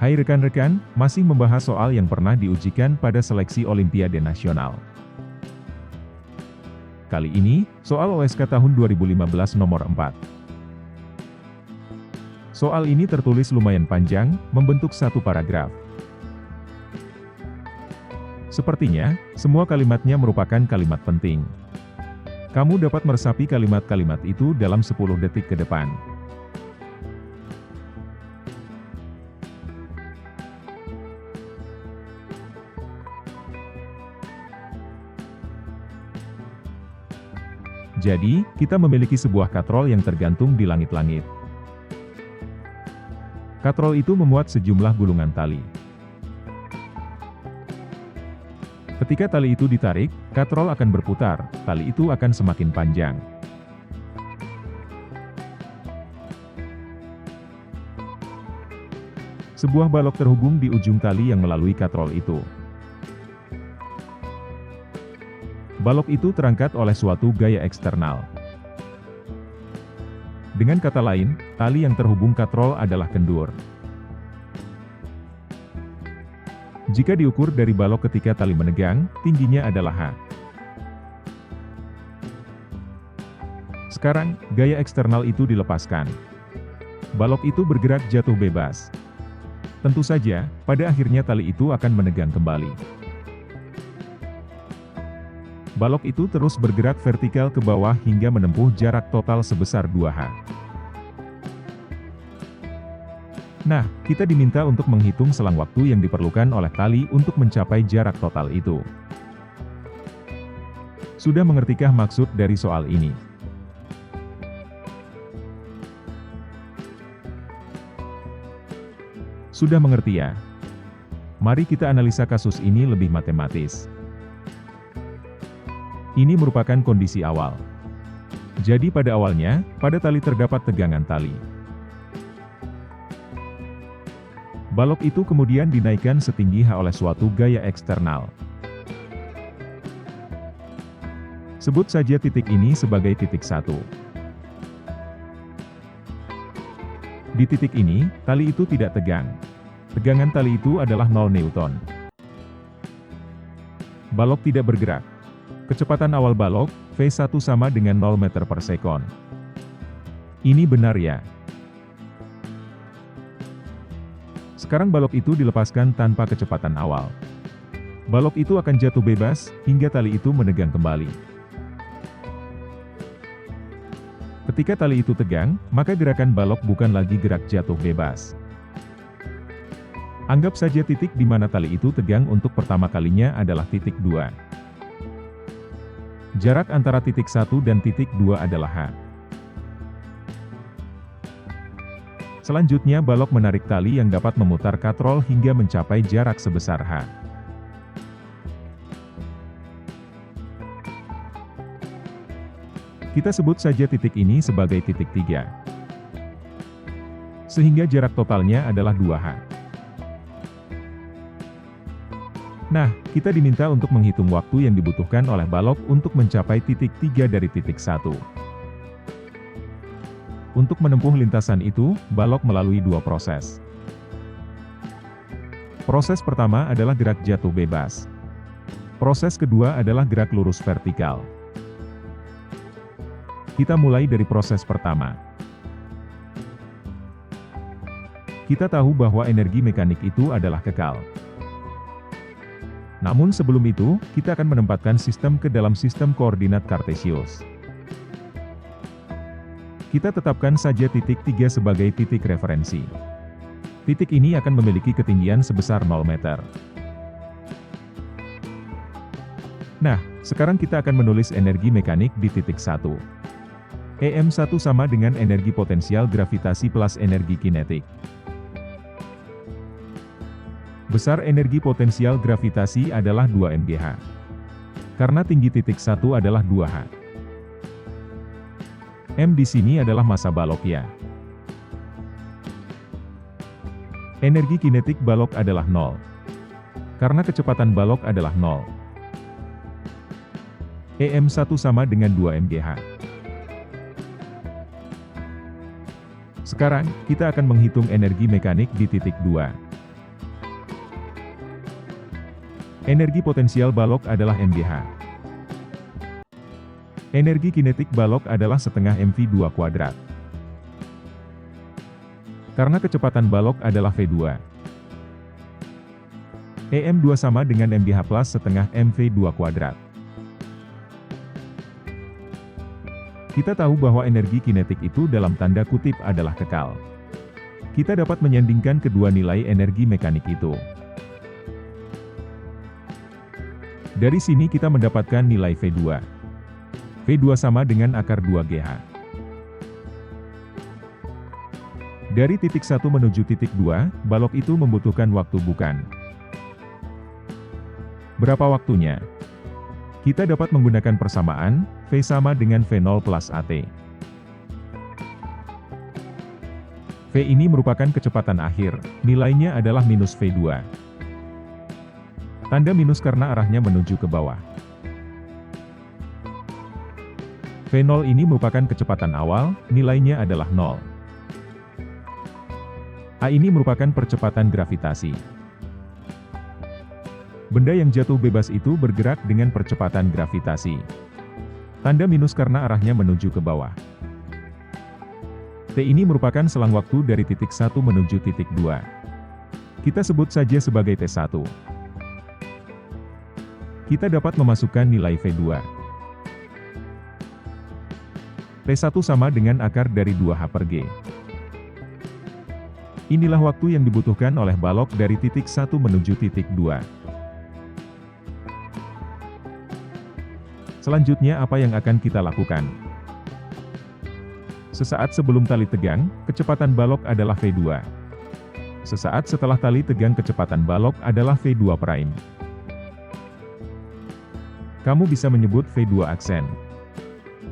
Hai rekan-rekan, masih membahas soal yang pernah diujikan pada seleksi Olimpiade Nasional. Kali ini, soal OSK tahun 2015 nomor 4. Soal ini tertulis lumayan panjang, membentuk satu paragraf. Sepertinya, semua kalimatnya merupakan kalimat penting. Kamu dapat meresapi kalimat-kalimat itu dalam 10 detik ke depan. Jadi, kita memiliki sebuah katrol yang tergantung di langit-langit. Katrol itu memuat sejumlah gulungan tali. Ketika tali itu ditarik, katrol akan berputar, tali itu akan semakin panjang. Sebuah balok terhubung di ujung tali yang melalui katrol itu. Balok itu terangkat oleh suatu gaya eksternal. Dengan kata lain, tali yang terhubung katrol adalah kendur. Jika diukur dari balok ketika tali menegang, tingginya adalah H. Sekarang, gaya eksternal itu dilepaskan. Balok itu bergerak jatuh bebas. Tentu saja, pada akhirnya tali itu akan menegang kembali. Balok itu terus bergerak vertikal ke bawah hingga menempuh jarak total sebesar 2H. Nah, kita diminta untuk menghitung selang waktu yang diperlukan oleh tali untuk mencapai jarak total itu. Sudah mengertikah maksud dari soal ini? Sudah mengerti ya? Mari kita analisa kasus ini lebih matematis. Ini merupakan kondisi awal. Jadi pada awalnya, pada tali terdapat tegangan tali. Balok itu kemudian dinaikkan setinggi H oleh suatu gaya eksternal. Sebut saja titik ini sebagai titik 1. Di titik ini, tali itu tidak tegang. Tegangan tali itu adalah 0 Newton. Balok tidak bergerak. Kecepatan awal balok, V1 sama dengan 0 meter per sekon. Ini benar ya? Sekarang balok itu dilepaskan tanpa kecepatan awal. Balok itu akan jatuh bebas, hingga tali itu menegang kembali. Ketika tali itu tegang, maka gerakan balok bukan lagi gerak jatuh bebas. Anggap saja titik di mana tali itu tegang untuk pertama kalinya adalah titik 2. Jarak antara titik 1 dan titik 2 adalah H. Selanjutnya balok menarik tali yang dapat memutar katrol hingga mencapai jarak sebesar H. Kita sebut saja titik ini sebagai titik 3. Sehingga jarak totalnya adalah 2H. Nah, kita diminta untuk menghitung waktu yang dibutuhkan oleh balok untuk mencapai titik 3 dari titik 1. Untuk menempuh lintasan itu, balok melalui 2 proses. Proses pertama adalah gerak jatuh bebas. Proses kedua adalah gerak lurus vertikal. Kita mulai dari proses pertama. Kita tahu bahwa energi mekanik itu adalah kekal. Namun sebelum itu, kita akan menempatkan sistem ke dalam sistem koordinat kartesius. Kita tetapkan saja titik 3 sebagai titik referensi. Titik ini akan memiliki ketinggian sebesar 0 meter. Nah, sekarang kita akan menulis energi mekanik di titik 1. EM1 sama dengan energi potensial gravitasi plus energi kinetik. Besar energi potensial gravitasi adalah 2 MgH. Karena tinggi titik 1 adalah 2H. M di sini adalah massa balok ya. Energi kinetik balok adalah 0. Karena kecepatan balok adalah 0. EM1 sama dengan 2 MgH. Sekarang, kita akan menghitung energi mekanik di titik 2. Energi potensial balok adalah mgh. Energi kinetik balok adalah setengah mv2 kuadrat. Karena kecepatan balok adalah v2. Em2 sama dengan mgh plus setengah mv2 kuadrat. Kita tahu bahwa energi kinetik itu dalam tanda kutip adalah kekal. Kita dapat menyandingkan kedua nilai energi mekanik itu. Dari sini kita mendapatkan nilai V2. V2 sama dengan akar 2GH. Dari titik 1 menuju titik 2, balok itu membutuhkan waktu bukan? Berapa waktunya? Kita dapat menggunakan persamaan, V sama dengan V0 plus AT. V ini merupakan kecepatan akhir, nilainya adalah minus V2. Tanda minus karena arahnya menuju ke bawah. V0 ini merupakan kecepatan awal, nilainya adalah 0. A ini merupakan percepatan gravitasi. Benda yang jatuh bebas itu bergerak dengan percepatan gravitasi. Tanda minus karena arahnya menuju ke bawah. T ini merupakan selang waktu dari titik 1 menuju titik 2. Kita sebut saja sebagai T1. Kita dapat memasukkan nilai V2. T1 sama dengan akar dari 2H per G. Inilah waktu yang dibutuhkan oleh balok dari titik 1 menuju titik 2. Selanjutnya apa yang akan kita lakukan? Sesaat sebelum tali tegang, kecepatan balok adalah V2. Sesaat setelah tali tegang kecepatan balok adalah V2 prime. Kamu bisa menyebut V2 aksen.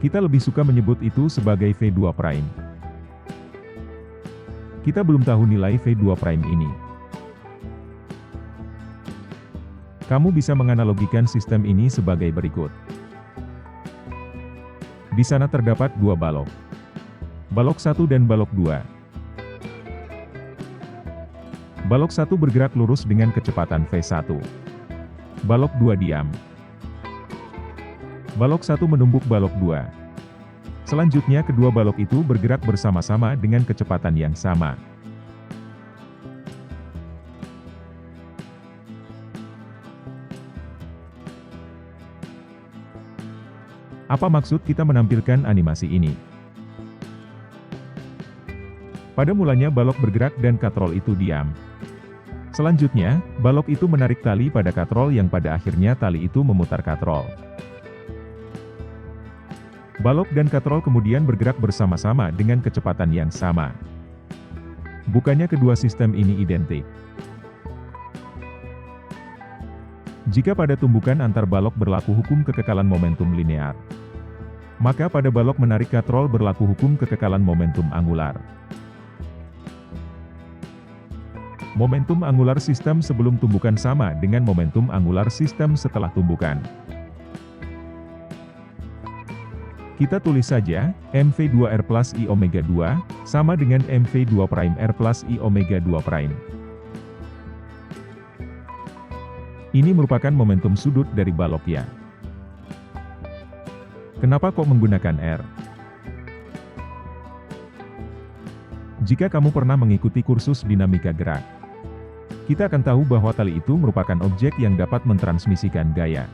Kita lebih suka menyebut itu sebagai V2 prime. Kita belum tahu nilai V2 prime ini. Kamu bisa menganalogikan sistem ini sebagai berikut. Di sana terdapat dua balok. Balok 1 dan balok 2. Balok 1 bergerak lurus dengan kecepatan V1. Balok 2 diam. Balok 1 menumbuk balok 2. Selanjutnya kedua balok itu bergerak bersama-sama dengan kecepatan yang sama. Apa maksud kita menampilkan animasi ini? Pada mulanya balok bergerak dan katrol itu diam. Selanjutnya, balok itu menarik tali pada katrol yang pada akhirnya tali itu memutar katrol. Balok dan katrol kemudian bergerak bersama-sama dengan kecepatan yang sama. Bukannya kedua sistem ini identik. Jika pada tumbukan antar balok berlaku hukum kekekalan momentum linear, maka pada balok menarik katrol berlaku hukum kekekalan momentum angular. Momentum angular sistem sebelum tumbukan sama dengan momentum angular sistem setelah tumbukan. Kita tulis saja, mv2r plus i omega 2, sama dengan mv2 prime r plus i omega 2 prime. Ini merupakan momentum sudut dari balok ya. Kenapa kok menggunakan R? Jika kamu pernah mengikuti kursus dinamika gerak, kita akan tahu bahwa tali itu merupakan objek yang dapat mentransmisikan gaya.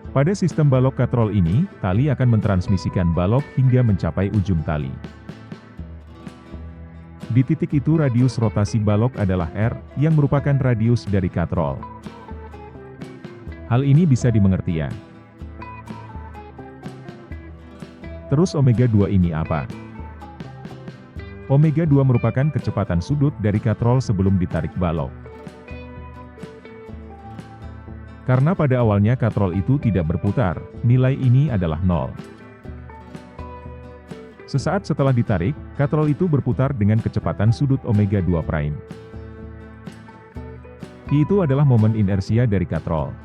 Pada sistem balok katrol ini, tali akan mentransmisikan balok hingga mencapai ujung tali. Di titik itu radius rotasi balok adalah R, yang merupakan radius dari katrol. Hal ini bisa dimengerti ya. Terus omega 2 ini apa? Omega 2 merupakan kecepatan sudut dari katrol sebelum ditarik balok. Karena pada awalnya katrol itu tidak berputar, nilai ini adalah 0. Sesaat setelah ditarik, katrol itu berputar dengan kecepatan sudut omega 2 prime. Itu adalah momen inersia dari katrol.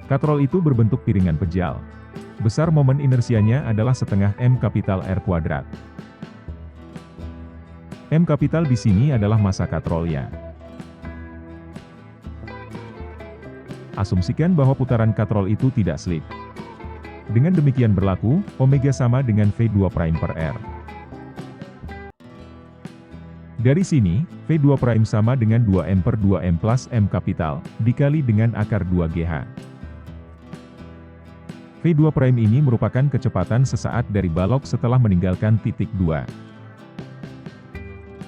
Katrol itu berbentuk piringan pejal. Besar momen inersianya adalah setengah M kapital R kuadrat. M kapital di sini adalah massa katrolnya. Asumsikan bahwa putaran katrol itu tidak slip. Dengan demikian berlaku, omega sama dengan V2' per R. Dari sini, V2' sama dengan 2M per 2M plus M kapital, dikali dengan akar 2GH. V2' ini merupakan kecepatan sesaat dari balok setelah meninggalkan titik 2.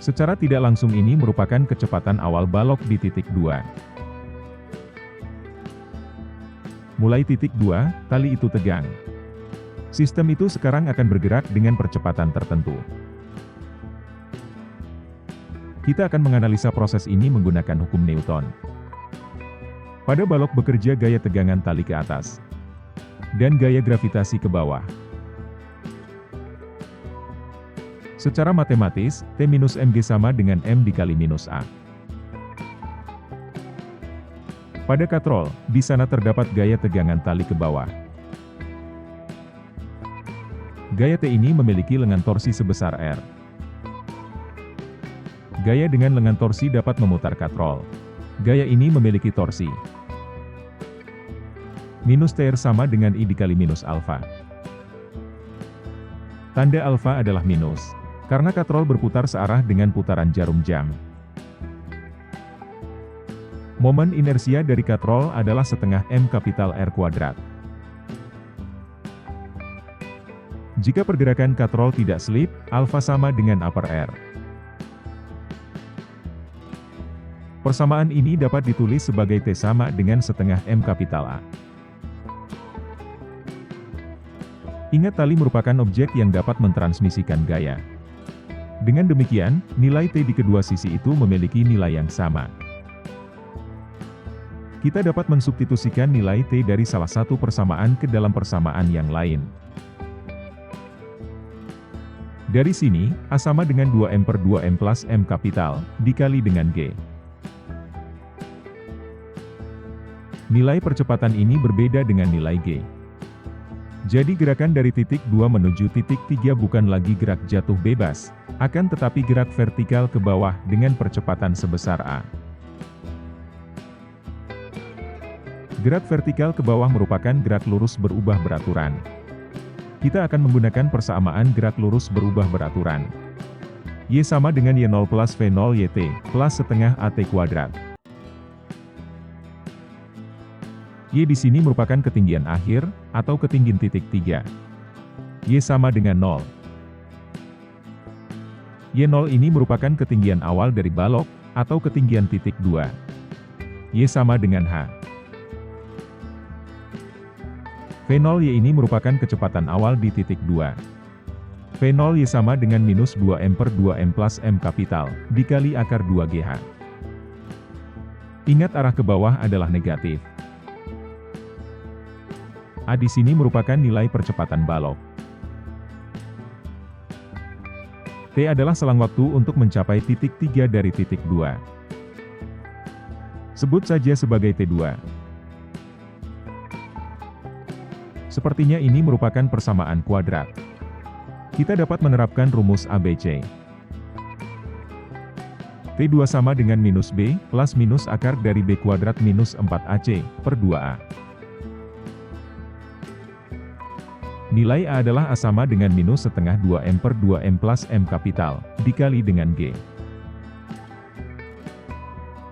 Secara tidak langsung ini merupakan kecepatan awal balok di titik 2. Mulai titik 2, tali itu tegang. Sistem itu sekarang akan bergerak dengan percepatan tertentu. Kita akan menganalisa proses ini menggunakan hukum Newton. Pada balok bekerja gaya tegangan tali ke atas, dan gaya gravitasi ke bawah. Secara matematis, T minus Mg sama dengan M dikali minus A. Pada katrol, di sana terdapat gaya tegangan tali ke bawah. Gaya T ini memiliki lengan torsi sebesar R. Gaya dengan lengan torsi dapat memutar katrol. Gaya ini memiliki torsi. Minus TR sama dengan I dikali minus alfa. Tanda alfa adalah minus, karena katrol berputar searah dengan putaran jarum jam. Momen inersia dari katrol adalah setengah M kapital R kuadrat. Jika pergerakan katrol tidak slip, alfa sama dengan A per R. Persamaan ini dapat ditulis sebagai T sama dengan setengah M kapital A. Ingat tali merupakan objek yang dapat mentransmisikan gaya. Dengan demikian, nilai T di kedua sisi itu memiliki nilai yang sama. Kita dapat mensubstitusikan nilai T dari salah satu persamaan ke dalam persamaan yang lain. Dari sini, A sama dengan 2M per 2M plus M kapital, dikali dengan G. Nilai percepatan ini berbeda dengan nilai G. Jadi gerakan dari titik 2 menuju titik 3 bukan lagi gerak jatuh bebas, akan tetapi gerak vertikal ke bawah dengan percepatan sebesar A. Gerak vertikal ke bawah merupakan gerak lurus berubah beraturan. Kita akan menggunakan persamaan gerak lurus berubah beraturan. Y sama dengan Y0 plus V0 YT, plus setengah AT kuadrat. Y di sini merupakan ketinggian akhir, atau ketinggian titik 3. Y sama dengan 0. Y0 ini merupakan ketinggian awal dari balok, atau ketinggian titik 2. Y sama dengan H. V0 Y ini merupakan kecepatan awal di titik 2. V0 Y sama dengan minus 2M per 2M plus M kapital, dikali akar 2GH. Ingat arah ke bawah adalah negatif. A di sini merupakan nilai percepatan balok. T adalah selang waktu untuk mencapai titik 3 dari titik 2. Sebut saja sebagai T2. Sepertinya ini merupakan persamaan kuadrat. Kita dapat menerapkan rumus ABC. T2 sama dengan minus B, plus minus akar dari B kuadrat minus 4AC, per 2A. Nilai A adalah A sama dengan minus setengah 2M per 2M plus M kapital, dikali dengan G.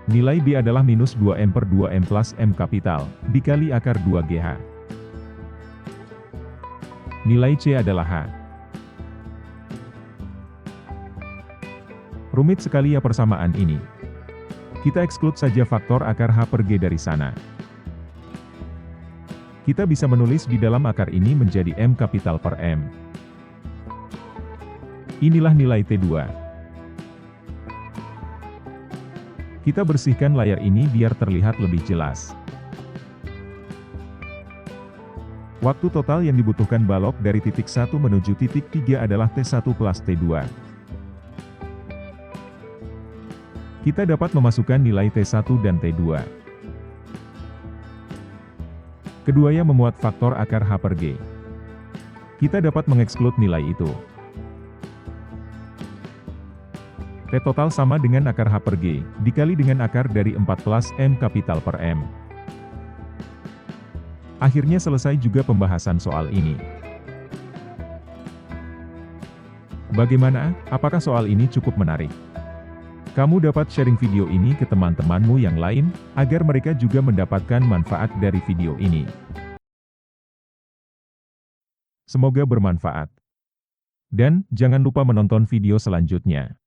Nilai B adalah minus 2M per 2M plus M kapital, dikali akar 2GH. Nilai C adalah H. Rumit sekali ya persamaan ini. Kita exclude saja faktor akar H per G dari sana. Kita bisa menulis di dalam akar ini menjadi M kapital per M. Inilah nilai T2. Kita bersihkan layar ini biar terlihat lebih jelas. Waktu total yang dibutuhkan balok dari titik 1 menuju titik 3 adalah T1 plus T2. Kita dapat memasukkan nilai T1 dan T2. Keduanya memuat faktor akar H per G. Kita dapat mengeksklud nilai itu. T total sama dengan akar H per G, dikali dengan akar dari 14 M kapital per M. Akhirnya selesai juga pembahasan soal ini. Bagaimana, apakah soal ini cukup menarik? Kamu dapat sharing video ini ke teman-temanmu yang lain, agar mereka juga mendapatkan manfaat dari video ini. Semoga bermanfaat. Dan, jangan lupa menonton video selanjutnya.